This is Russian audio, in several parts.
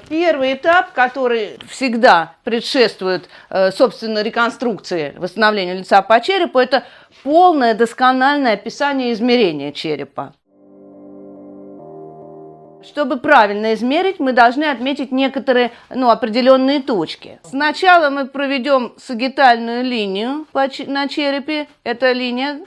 Первый этап, который всегда предшествует, собственно, реконструкции, восстановлению лица по черепу, это полное доскональное описание измерения черепа. Чтобы правильно измерить, мы должны отметить некоторые определенные точки. Сначала мы проведем сагитальную линию на черепе. Это линия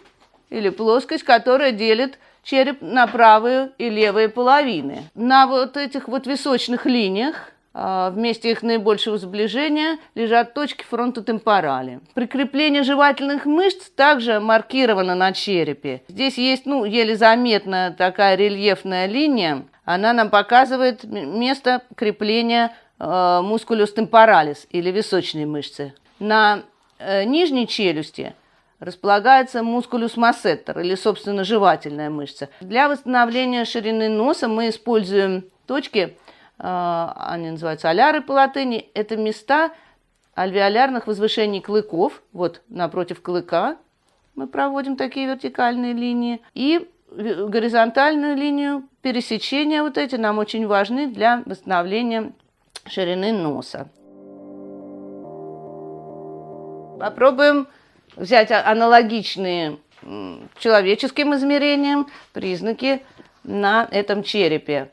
или плоскость, которая делит череп на правую и левые половины. На вот этих вот височных линиях, в месте их наибольшего сближения, лежат точки фронтотемпорали. Прикрепление жевательных мышц также маркировано на черепе. Здесь есть еле заметная такая рельефная линия. Она нам показывает место крепления мускулюс темпоралис или височной мышцы. На нижней челюсти располагается мускулюс массеттер, или, собственно, жевательная мышца. Для восстановления ширины носа мы используем точки, они называются аляры по латыни. Это места альвеолярных возвышений клыков. Вот напротив клыка мы проводим такие вертикальные линии. И горизонтальную линию пересечения вот эти нам очень важны для восстановления ширины носа. Попробуем взять аналогичные человеческим измерениям признаки на этом черепе.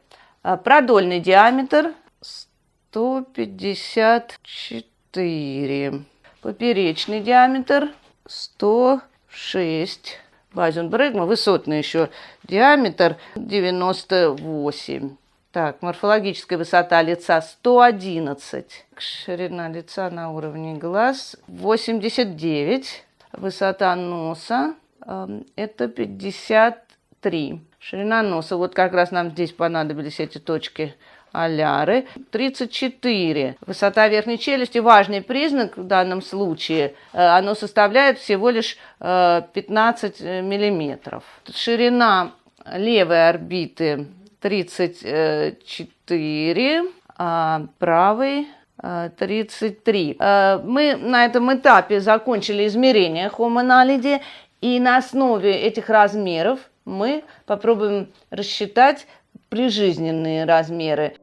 Продольный диаметр 154, поперечный диаметр 106, базенбрегма, высотный еще диаметр 98. Так, морфологическая высота лица 111, ширина лица на уровне глаз 89. Высота носа это 53. Ширина носа, вот как раз нам здесь понадобились эти точки аляры, 34. Высота верхней челюсти, важный признак в данном случае, оно составляет всего лишь 15 миллиметров. Ширина левой орбиты 34, а правой 33. Мы на этом этапе закончили измерение Homo naledi, и на основе этих размеров мы попробуем рассчитать прижизненные размеры.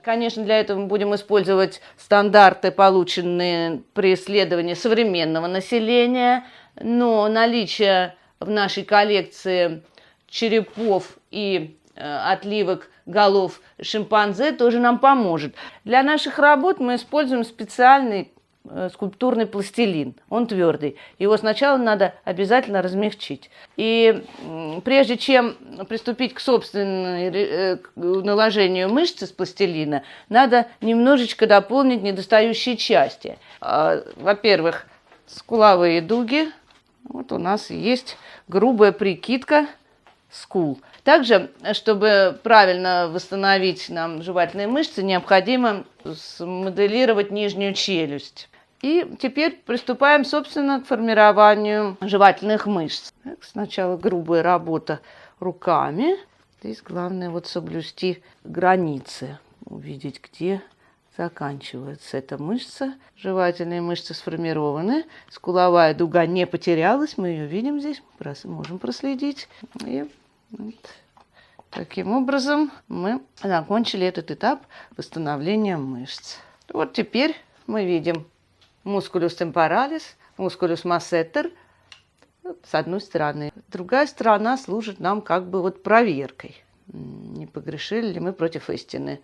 Конечно, для этого мы будем использовать стандарты, полученные при исследовании современного населения, но наличие в нашей коллекции черепов и отливок голов шимпанзе тоже нам поможет. Для наших работ мы используем специальный скульптурный пластилин. Он твердый. Его сначала надо обязательно размягчить. И прежде чем приступить к собственному наложению мышц из пластилина, надо немножечко дополнить недостающие части. Во-первых, скуловые дуги. Вот у нас есть грубая прикидка скул. Также, чтобы правильно восстановить нам жевательные мышцы, необходимо смоделировать нижнюю челюсть. И теперь приступаем, собственно, к формированию жевательных мышц. Так, сначала грубая работа руками. Здесь главное соблюсти границы, увидеть, где заканчивается эта мышца. Жевательные мышцы сформированы. Скуловая дуга не потерялась. Мы ее видим здесь, можем проследить. И вот таким образом мы закончили этот этап восстановления мышц. Вот теперь мы видим мускулюс темпоралис, мускулюс массеттер с одной стороны. Другая сторона служит нам как бы проверкой, не погрешили ли мы против истины.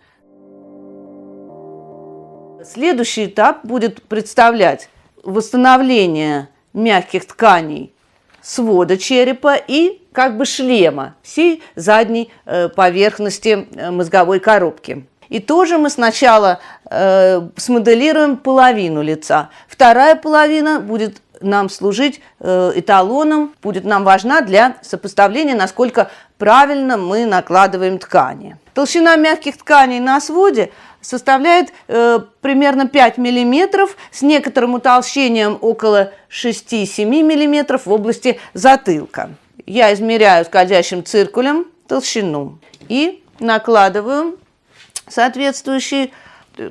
Следующий этап будет представлять восстановление мягких тканей свода черепа и как бы шлема всей задней поверхности мозговой коробки. И тоже мы сначала смоделируем половину лица. Вторая половина будет нам служить эталоном, будет нам важна для сопоставления, насколько правильно мы накладываем ткани. Толщина мягких тканей на своде составляет примерно 5 мм с некоторым утолщением около 6-7 мм в области затылка. Я измеряю скользящим циркулем толщину и накладываю соответствующую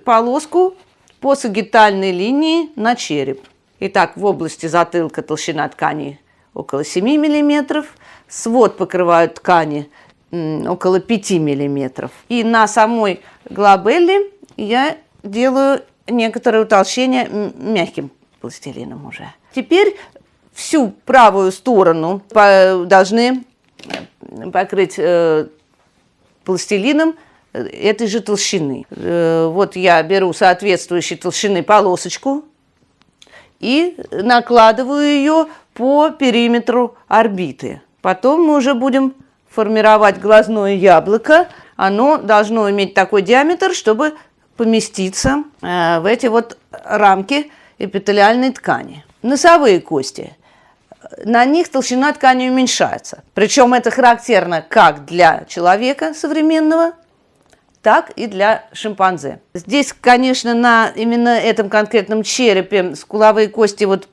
полоску по сагитальной линии на череп. Итак, в области затылка толщина ткани около 7 мм, свод покрывают ткани около 5 миллиметров. И на самой глобелле я делаю некоторое утолщение мягким пластилином уже. Теперь всю правую сторону должны покрыть пластилином этой же толщины. Вот я беру соответствующей толщины полосочку и накладываю ее по периметру орбиты. Потом мы уже будем формировать глазное яблоко. Оно должно иметь такой диаметр, чтобы поместиться в эти вот рамки эпителиальной ткани. Носовые кости. На них толщина ткани уменьшается. Причем это характерно как для человека современного, так и для шимпанзе. Здесь, конечно, на именно этом конкретном черепе скуловые кости вот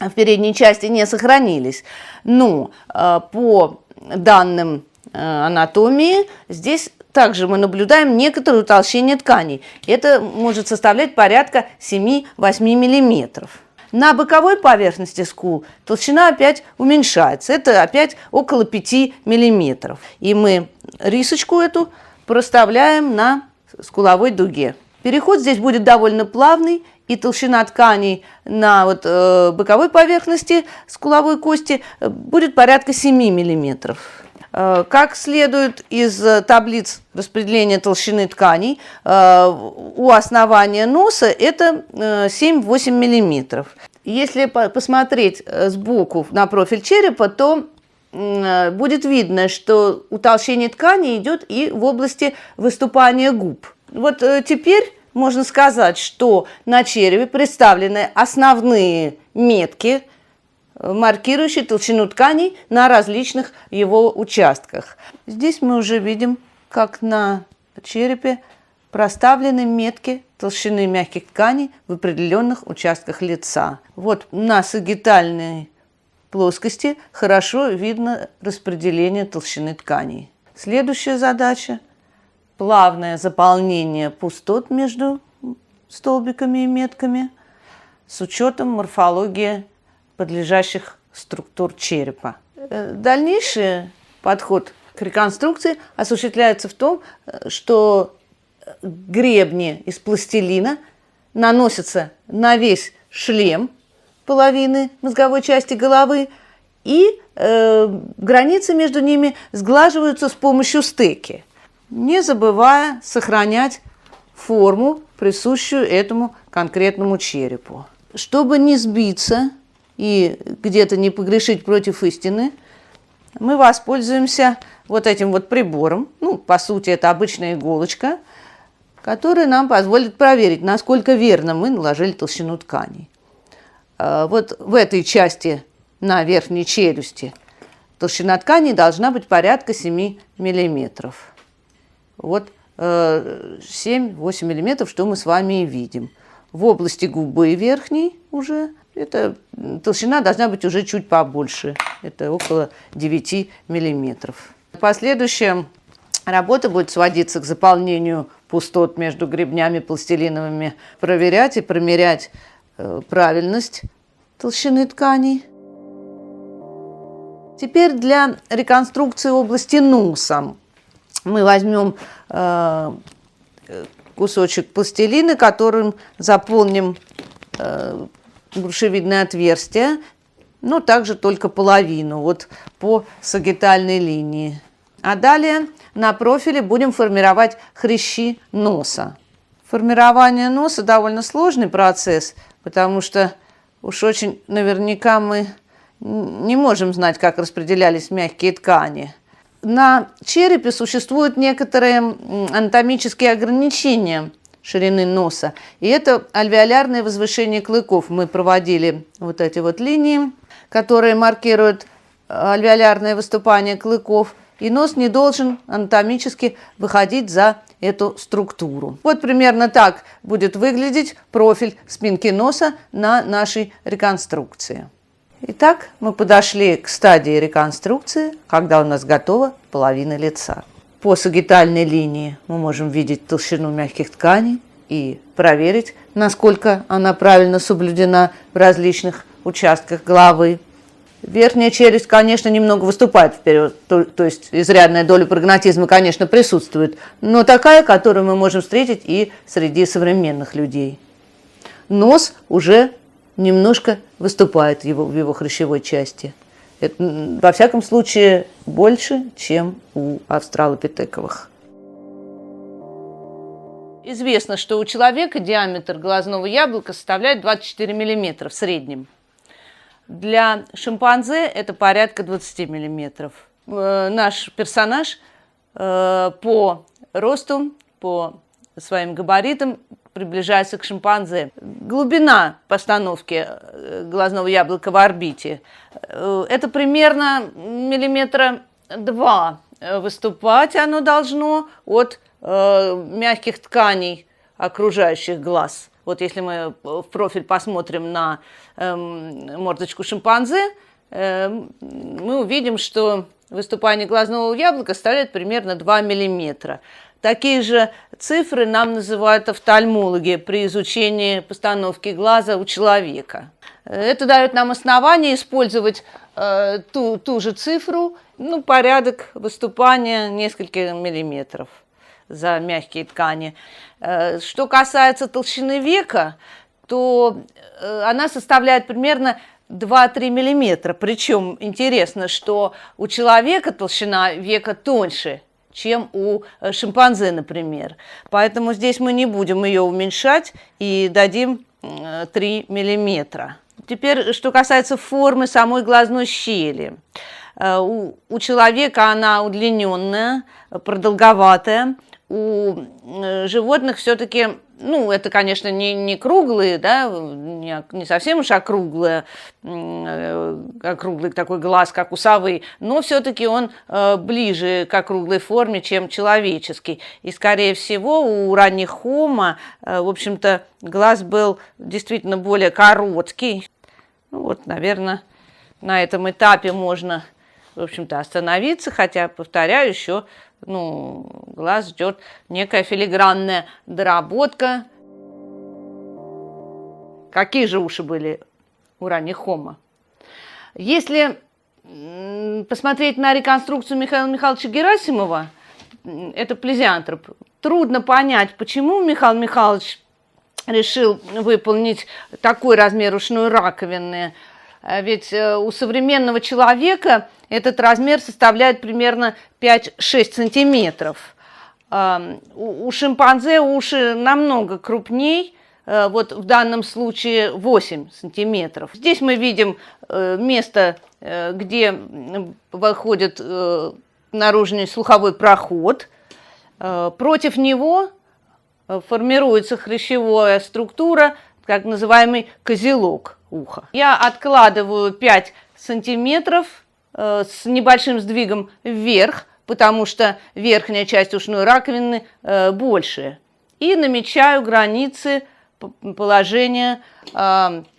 в передней части не сохранились. Но по данным анатомии здесь также мы наблюдаем некоторое утолщение тканей. Это может составлять порядка 7-8 миллиметров. На боковой поверхности скул толщина опять уменьшается. Это опять около 5 миллиметров. И мы рисочку эту проставляем на скуловой дуге. Переход здесь будет довольно плавный, и толщина тканей на боковой поверхности скуловой кости будет порядка 7 миллиметров. Как следует из таблиц распределения толщины тканей, у основания носа это 7-8 миллиметров. Если посмотреть сбоку на профиль черепа, то будет видно, что утолщение ткани идет и в области выступания губ. Вот теперь можно сказать, что на черепе представлены основные метки, маркирующие толщину тканей на различных его участках. Здесь мы уже видим, как на черепе проставлены метки толщины мягких тканей в определенных участках лица. Вот на сагитальной плоскости хорошо видно распределение толщины тканей. Следующая задача – плавное заполнение пустот между столбиками и метками с учетом морфологии подлежащих структур черепа. Дальнейший подход к реконструкции осуществляется в том, что гребни из пластилина наносятся на весь шлем половины мозговой части головы, и границы между ними сглаживаются с помощью стеки, не забывая сохранять форму, присущую этому конкретному черепу. Чтобы не сбиться и где-то не погрешить против истины, мы воспользуемся вот этим вот прибором. По сути, это обычная иголочка, которая нам позволит проверить, насколько верно мы наложили толщину тканей. Вот в этой части на верхней челюсти толщина ткани должна быть порядка 7 миллиметров. Вот 7-8 миллиметров, что мы с вами и видим. В области губы верхней уже эта толщина должна быть уже чуть побольше. Это около 9 миллиметров. Последующая работа будет сводиться к заполнению пустот между гребнями пластилиновыми, проверять и промерять правильность толщины тканей. Теперь для реконструкции области носа мы возьмем кусочек пластилина, которым заполним грушевидное отверстие, но также только половину, вот по сагитальной линии. А далее на профиле будем формировать хрящи носа. Формирование носа довольно сложный процесс, потому что уж очень наверняка мы не можем знать, как распределялись мягкие ткани. На черепе существуют некоторые анатомические ограничения ширины носа. И это альвеолярное возвышение клыков. Мы проводили вот эти вот линии, которые маркируют альвеолярное выступание клыков. И нос не должен анатомически выходить за эту структуру. Вот примерно так будет выглядеть профиль спинки носа на нашей реконструкции. Итак, мы подошли к стадии реконструкции, когда у нас готова половина лица. По сагитальной линии мы можем видеть толщину мягких тканей и проверить, насколько она правильно соблюдена в различных участках головы. Верхняя челюсть, конечно, немного выступает вперед, то есть изрядная доля прогнатизма, конечно, присутствует, но такая, которую мы можем встретить и среди современных людей. Нос уже немножко выступает в его хрящевой части. Это, во всяком случае, больше, чем у австралопитековых. Известно, что у человека диаметр глазного яблока составляет 24 мм в среднем. Для шимпанзе это порядка 20 мм. Наш персонаж по росту, по своим габаритам приближается к шимпанзе. Глубина постановки глазного яблока в орбите – это примерно 2 мм. Выступать оно должно от мягких тканей окружающих глаз. Вот если мы в профиль посмотрим на мордочку шимпанзе, мы увидим, что выступание глазного яблока составляет примерно 2 мм. Такие же цифры нам называют офтальмологи при изучении постановки глаза у человека. Это дает нам основание использовать ту же цифру, порядок выступания несколько миллиметров за мягкие ткани. Что касается толщины века, то она составляет примерно 2-3 мм. Причем интересно, что у человека толщина века тоньше, чем у шимпанзе, например. Поэтому здесь мы не будем ее уменьшать и дадим 3 мм. Теперь, что касается формы самой глазной щели. У человека она удлиненная, продолговатая. У животных все-таки, это, конечно, не круглые, да, не совсем уж округлый такой глаз, как у совы, но все-таки он ближе к округлой форме, чем человеческий. И, скорее всего, у ранних хомо, в общем-то, глаз был действительно более короткий. Наверное, на этом этапе можно, в общем-то, остановиться, хотя, повторяю, еще глаз ждет некая филигранная доработка. Какие же уши были у ранних хомо? Если посмотреть на реконструкцию Михаила Михайловича Герасимова, это плезиантроп, трудно понять, почему Михаил Михайлович решил выполнить такой размер ушной раковины. Ведь у современного человека этот размер составляет примерно 5-6 сантиметров. У шимпанзе уши намного крупней, вот в данном случае 8 сантиметров. Здесь мы видим место, где выходит наружный слуховой проход. Против него формируется хрящевая структура, так называемый козелок уха. Я откладываю 5 сантиметров с небольшим сдвигом вверх, потому что верхняя часть ушной раковины больше. И намечаю границы положения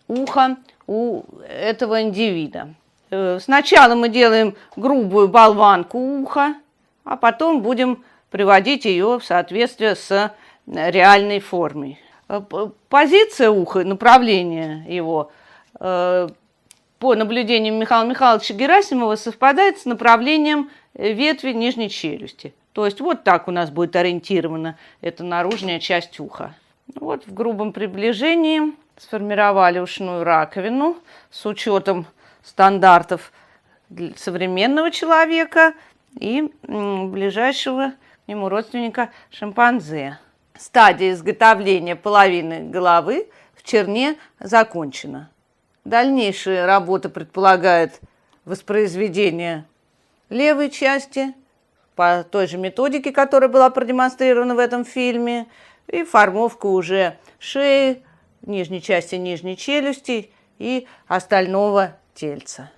уха у этого индивида. Сначала мы делаем грубую болванку уха, а потом будем приводить ее в соответствие с реальной формой. Позиция уха, направление его, по наблюдениям Михаила Михайловича Герасимова, совпадает с направлением ветви нижней челюсти. То есть вот так у нас будет ориентирована эта наружная часть уха. Вот в грубом приближении сформировали ушную раковину с учетом стандартов современного человека и ближайшего к нему родственника шимпанзе. Стадия изготовления половины головы в черне закончена. Дальнейшая работа предполагает воспроизведение левой части по той же методике, которая была продемонстрирована в этом фильме, и формовку уже шеи, нижней части нижней челюсти и остального тельца.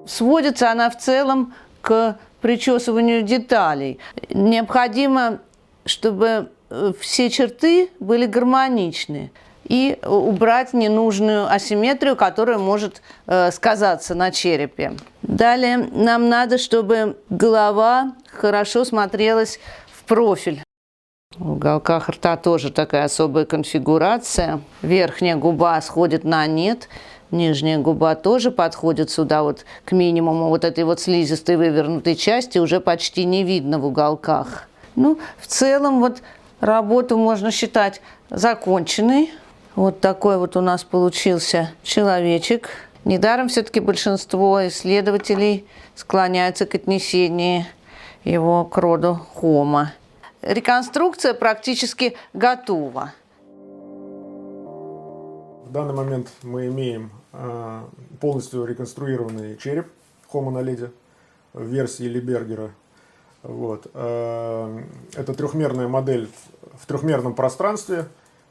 Сводится она в целом к причесыванию деталей. Необходимо, чтобы все черты были гармоничны, и убрать ненужную асимметрию, которая может сказаться на черепе. Далее нам надо, чтобы голова хорошо смотрелась в профиль. В уголках рта тоже такая особая конфигурация. Верхняя губа сходит на нет. Нижняя губа тоже подходит сюда вот к минимуму. Вот этой вот слизистой вывернутой части уже почти не видно в уголках. Ну, в целом вот работу можно считать законченной. Вот такой вот у нас получился человечек. Недаром все-таки большинство исследователей склоняются к отнесению его к роду Homo. Реконструкция практически готова. В данный момент мы имеем полностью реконструированный череп Homo naledi в версии Либергера. Вот. Это трехмерная модель в трехмерном пространстве,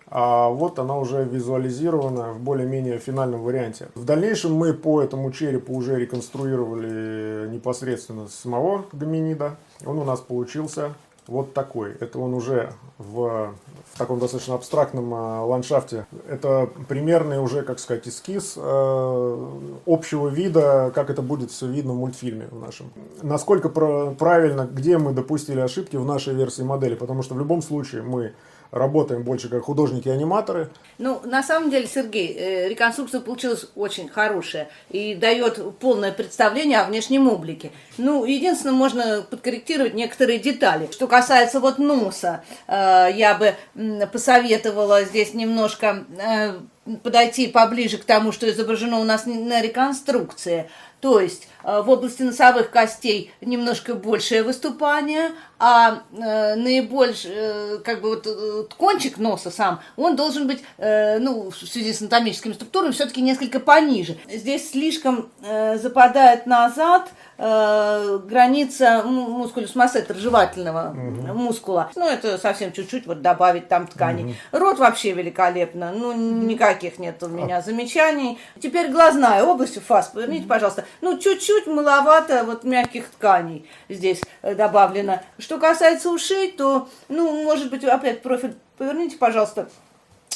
а вот она уже визуализирована в более-менее финальном варианте. В дальнейшем мы по этому черепу уже реконструировали непосредственно самого гоминида. Он у нас получился вот такой. Это он уже в таком достаточно абстрактном ландшафте. Это примерный уже, как сказать, эскиз общего вида, как это будет все видно в мультфильме в нашем. Насколько правильно, где мы допустили ошибки в нашей версии модели, потому что в любом случае мы работаем больше как художники-аниматоры. Ну, на самом деле, Сергей, реконструкция получилась очень хорошая и дает полное представление о внешнем облике. Ну, единственное, можно подкорректировать некоторые детали. Что касается вот носа, я бы посоветовала здесь немножко подойти поближе к тому, что изображено у нас на реконструкции. То есть в области носовых костей немножко большее выступание, а наибольшее, как бы вот кончик носа сам, он должен быть, ну, в связи с анатомическими структурами, все-таки несколько пониже. Здесь слишком западает назад граница мускулюс массетер, жевательного мускула. Ну, это совсем чуть-чуть, вот добавить там тканей. Рот вообще великолепно, ну, никаких нет у меня замечаний. Теперь глазная область, фас, поверните, пожалуйста. Ну, чуть-чуть маловато вот мягких тканей здесь добавлено. Что касается ушей, то, ну, может быть, опять профиль поверните, пожалуйста.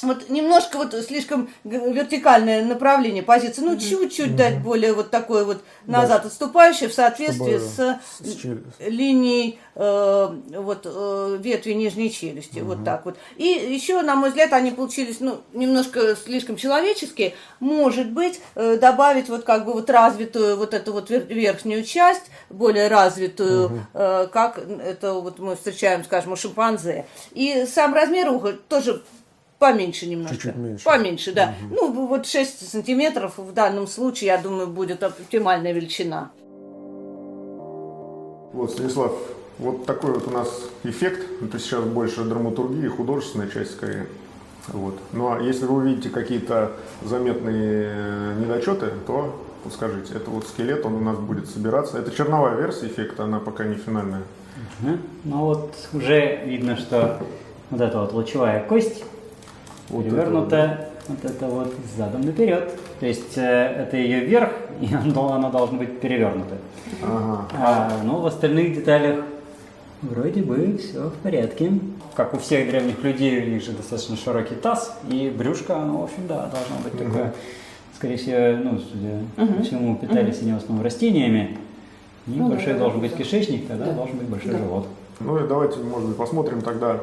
Вот немножко вот слишком вертикальное направление позиции, ну чуть-чуть дать более вот такое вот назад отступающее в соответствии с линией ветви нижней челюсти, вот так вот. И еще, на мой взгляд, они получились, ну, немножко слишком человеческие. Может быть, добавить вот как бы вот развитую вот эту вот верхнюю часть, более развитую, как это вот мы встречаем, скажем, у шимпанзе. И сам размер уха тоже поменьше немножко. Чуть-чуть меньше. Поменьше, да. Ну, вот 6 сантиметров в данном случае, я думаю, будет оптимальная величина. Вот, Станислав, вот такой вот у нас эффект. Это сейчас больше драматургия, художественная часть скорее. Вот. Ну, а если вы увидите какие-то заметные недочеты, то скажите. Это вот скелет, он у нас будет собираться. Это черновая версия эффекта, она пока не финальная. Ну вот уже видно, что вот эта вот лучевая кость вот перевернута, вот это вот задом наперед. То есть это ее верх, и она должна быть перевернута. Но в остальных деталях вроде бы все в порядке. Как у всех древних людей, у них же достаточно широкий таз, и брюшко, оно, в общем, да, должно быть такое. Скорее всего, ну, судя по всему, питались они в основном растениями. Небольшой должен быть кишечник, тогда должен быть большой живот. Ну и давайте, может быть, посмотрим тогда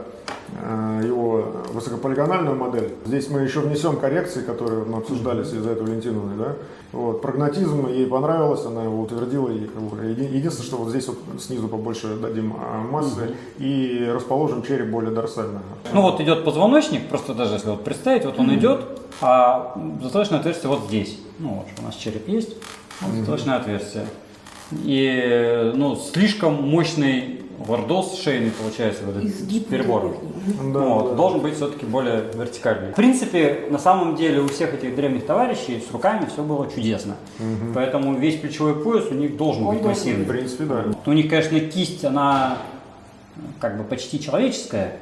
его высокополигональную модель. Здесь мы еще внесем коррекции, которые мы обсуждали с Елизаветой Валентиновной. Да? Вот. Прогнатизм ей понравилось, она его утвердила. Единственное, что вот здесь вот снизу побольше дадим массы и расположим череп более дорсально. Ну вот идет позвоночник, просто даже если вот представить, вот он идет, а затылочное отверстие вот здесь. Ну вот у нас череп есть, вот затылочное отверстие. И ну, слишком мощный лордоз шейный получается вот этот перебор. Да, вот, да. Должен быть все-таки более вертикальный. В принципе, на самом деле у всех этих древних товарищей с руками все было чудесно. Поэтому весь плечевой пояс у них должен быть массивный. В принципе, да. У них, конечно, кисть, она как бы почти человеческая,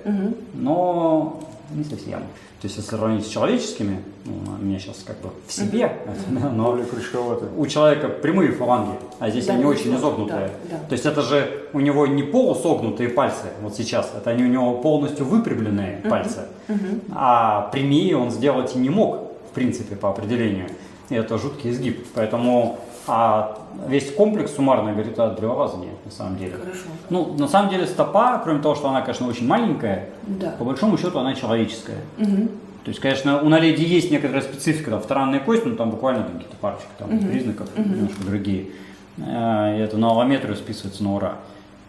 но не совсем. То есть, если сравнить с человеческими, ну, у меня сейчас как бы в себе, но Более крючковатый. у человека прямые фаланги, а здесь они очень изогнутые. То есть это же у него не полусогнутые пальцы вот сейчас, это они у него полностью выпрямленные пальцы. А прямее он сделать и не мог, в принципе, по определению. И это жуткий изгиб. Поэтому весь комплекс суммарно говорит о древолазании, на самом деле. Хорошо. Ну, на самом деле стопа, кроме того, что она, конечно, очень маленькая, по большому счету она человеческая. То есть, конечно, у наледи есть некоторая специфика, там, вторанная кость, но там буквально там, какие-то парочки там, признаков, немножко другие. И это на аллометрию списывается на ура.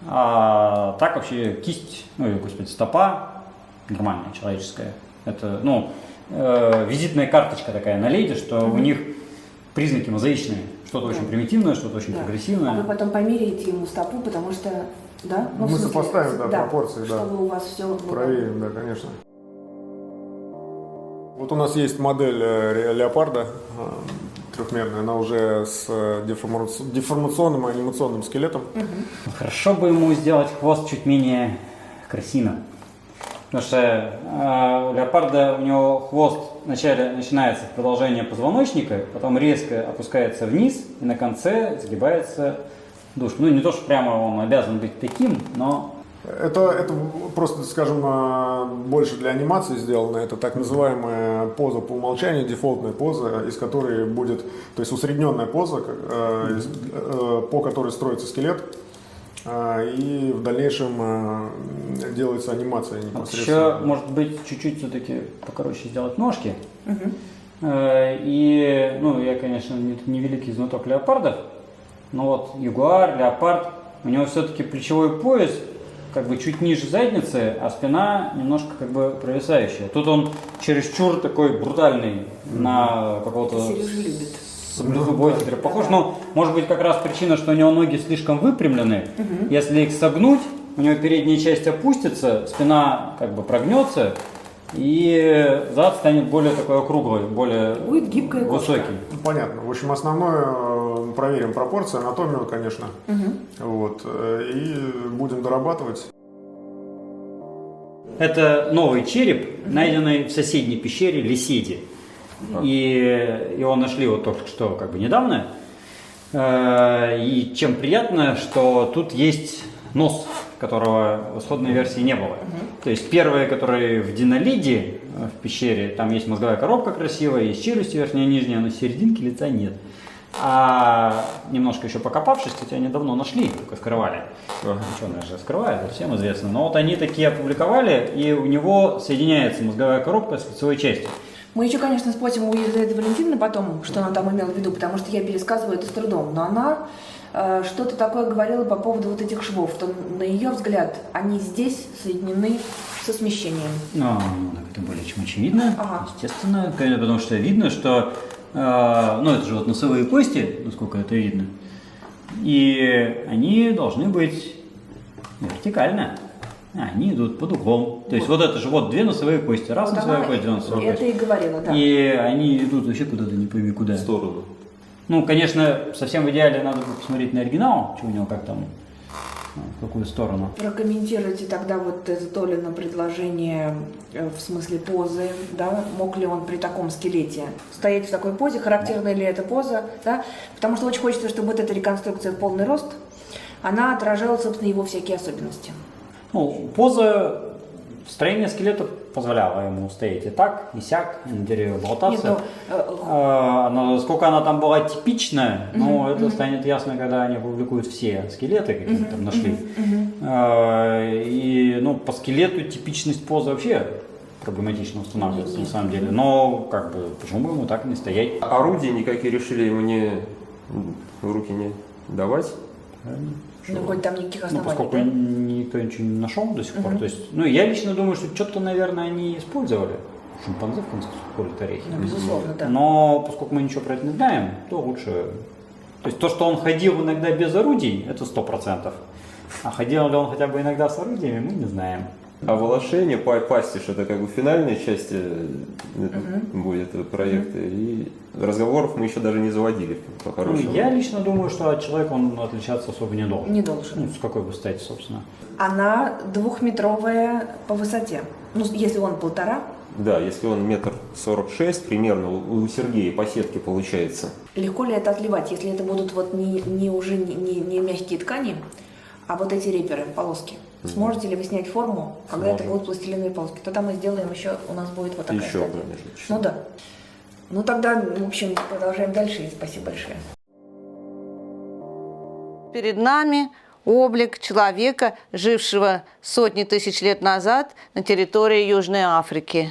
А так вообще кисть, ну, или, господи, стопа нормальная, человеческая. Это, ну, визитная карточка такая на леди, что у них признаки мозаичные. Что-то очень примитивное, что-то очень прогрессивное. А вы потом померяете ему стопу, потому что, да? Ну, в Мы смысле, сопоставим, да, пропорции, да. Чтобы у вас все было. Проверим, да, конечно. Вот у нас есть модель леопарда трехмерная, она уже с деформационным и анимационным скелетом. Хорошо бы ему сделать хвост чуть менее красивым. Потому что у леопарда у него хвост вначале начинается с продолжения позвоночника, потом резко опускается вниз и на конце сгибается душка. Ну не то, что прямо он обязан быть таким, но... Это просто, скажем, больше для анимации сделано. Это так называемая поза по умолчанию, дефолтная поза, из которой будет, то есть усредненная поза, по которой строится скелет. И в дальнейшем делается анимация непосредственно. Еще, может быть, чуть-чуть все-таки покороче сделать ножки. И, ну, я, конечно, не великий знаток леопардов, но вот ягуар, леопард, у него все-таки плечевой пояс как бы чуть ниже задницы, а спина немножко как бы провисающая. Тут он чересчур такой брутальный на какого-то Сережа любит. саблезубого тигра похож. Но может быть как раз причина, что у него ноги слишком выпрямлены. Если их согнуть, у него передняя часть опустится, спина как бы прогнется, и зад станет более такой округлый, более Будет гибкая кошка. высокий. Понятно. В общем, основное проверим пропорции, анатомию, конечно. Вот. И будем дорабатывать. Это новый череп, найденный в соседней пещере Леседи. И его нашли вот только что, как бы недавно. И чем приятно, что тут есть нос, которого в исходной версии не было. То есть первые, которые в Динолиде, в пещере, там есть мозговая коробка красивая, есть челюсть верхняя и нижняя, но серединки лица нет. А немножко еще покопавшись, кстати, они давно нашли, только скрывали. Ученые же скрывают, это всем известно. Но вот они такие опубликовали, и у него соединяется мозговая коробка с лицевой частью. Мы еще, конечно, спросим у Елизаветы Валентиновны потом, что она там имела в виду, потому что я пересказываю это с трудом. Но она что-то такое говорила по поводу вот этих швов, что, на ее взгляд, они здесь соединены со смещением. Ну, так это более чем очевидно, Ага. естественно, потому что видно, что, ну, это же вот носовые кости, насколько это видно, и они должны быть вертикально. Они идут под углом. То есть вот это же вот две носовые кости. Раз Вот носовая она кость, две носовые это кости. и говорила, да. И они идут вообще куда-то, не пойми куда. В сторону. Ну, конечно, совсем в идеале надо будет посмотреть на оригинал, что у него как там, в какую сторону. Прокомментируйте тогда вот это Толино предложение в смысле позы, да, мог ли он при таком скелете стоять в такой позе, характерна ли эта поза, да, потому что очень хочется, чтобы вот эта реконструкция в полный рост, она отражала, собственно, его всякие особенности. Ну, поза, строение скелета позволяло ему стоять и так, и сяк, и на дереве болтаться. Но сколько она там была типичная, ну, это станет ясно, когда они опубликуют все скелеты, какие там нашли. И, ну, по скелету типичность позы вообще проблематично устанавливается, на самом деле. Но, как бы, почему бы ему так не стоять? Орудия никакие решили ему в руки не давать. Ну, хоть там никаких Ну, оснований, поскольку да? никто ничего не нашел до сих пор. То есть, ну, я лично думаю, что что-то, наверное, они использовали. Шимпанзе, в конце концов, колют орехи. Ну, безусловно, да. Но поскольку мы ничего про это не знаем, то лучше... То есть то, что он ходил иногда без орудий, это 100%. А ходил ли он хотя бы иногда с орудиями, мы не знаем. А волошение, пастиш, это как бы финальная часть будет проекта. И разговоров мы еще даже не заводили Ну, по-хорошему. я лично думаю, что от человека он отличаться особо не должен. Не должен. Ну, с какой бы стати, собственно. Она 2-метровая по высоте. Ну, если он 1,5, Да, если он 1,46 м примерно, у Сергея по сетке получается. легко ли это отливать, если это будут вот не уже не мягкие ткани, а вот эти реперы, полоски? Сможете ли вы снять форму, когда это Сможем. будут пластилиновые полоски? Тогда мы сделаем еще, у нас будет вот такая Еще, стадия. конечно. Ну да. Ну тогда, в общем, продолжаем дальше, и спасибо большое. Перед нами облик человека, жившего сотни тысяч лет назад на территории Южной Африки.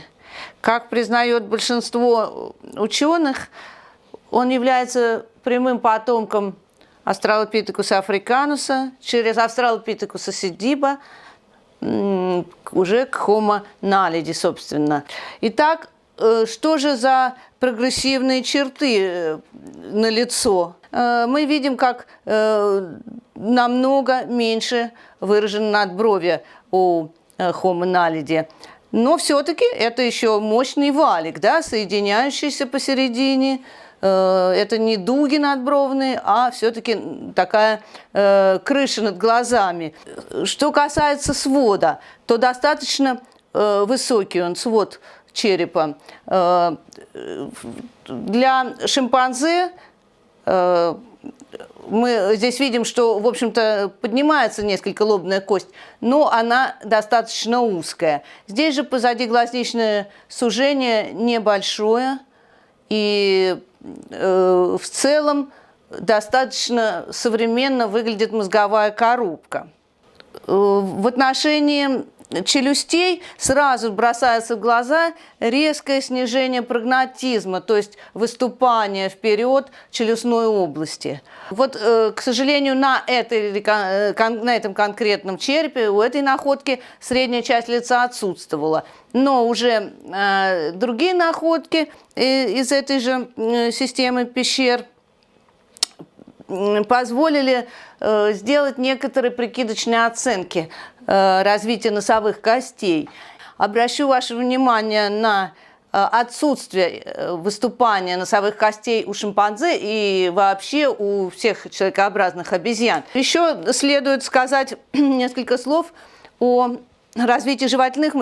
Как признает большинство ученых, он является прямым потомком Австралопитекуса африкануса через Австралопитекуса седиба уже к Homo naledi, собственно. Итак, что же за прогрессивные черты налицо? Мы видим, как намного меньше выражены надбровья у Homo naledi. Но все-таки это еще мощный валик, да, соединяющийся посередине. Это не дуги надбровные, а все-таки такая крыша над глазами. Что касается свода, то достаточно высокий он свод черепа. Для шимпанзе мы здесь видим, что, в общем-то, поднимается несколько лобная кость, но она достаточно узкая. Здесь же позади глазничное сужение небольшое, и в целом достаточно современно выглядит мозговая коробка. В отношении челюстей сразу бросается в глаза резкое снижение прогнатизма, то есть выступание вперед челюстной области. Вот, к сожалению, на этом конкретном черепе у этой находки средняя часть лица отсутствовала. Но уже другие находки из этой же системы пещер позволили сделать некоторые прикидочные оценки развития носовых костей. Обращу ваше внимание на отсутствие выступания носовых костей у шимпанзе и вообще у всех человекообразных обезьян. Еще следует сказать несколько слов о развитии жевательных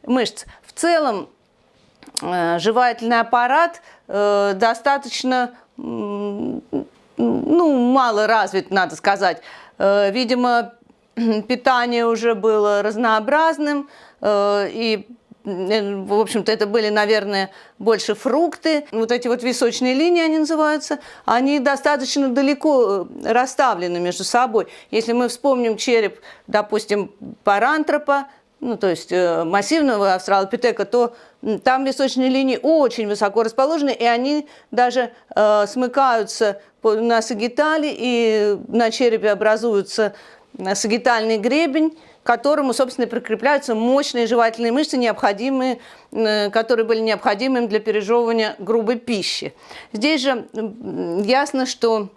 мышц. В целом жевательный аппарат достаточно мало развит, надо сказать. Видимо, питание уже было разнообразным, и, в общем-то, это были, наверное, больше фрукты. Вот эти вот височные линии, они называются, они достаточно далеко расставлены между собой. Если мы вспомним череп, допустим, парантропа, то есть массивного австралопитека, то там височные линии очень высоко расположены, и они даже смыкаются на сагитале, и на черепе образуется сагитальный гребень, к которому, собственно, прикрепляются мощные жевательные мышцы, которые были необходимы для пережевывания грубой пищи. Здесь же ясно, что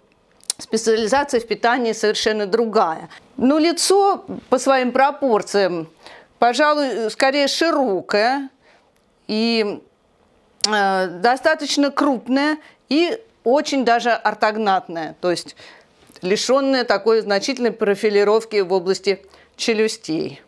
специализация в питании совершенно другая. Но лицо по своим пропорциям, пожалуй, скорее широкое и достаточно крупное и очень даже ортогнатное, то есть лишенное такой значительной профилировки в области челюстей.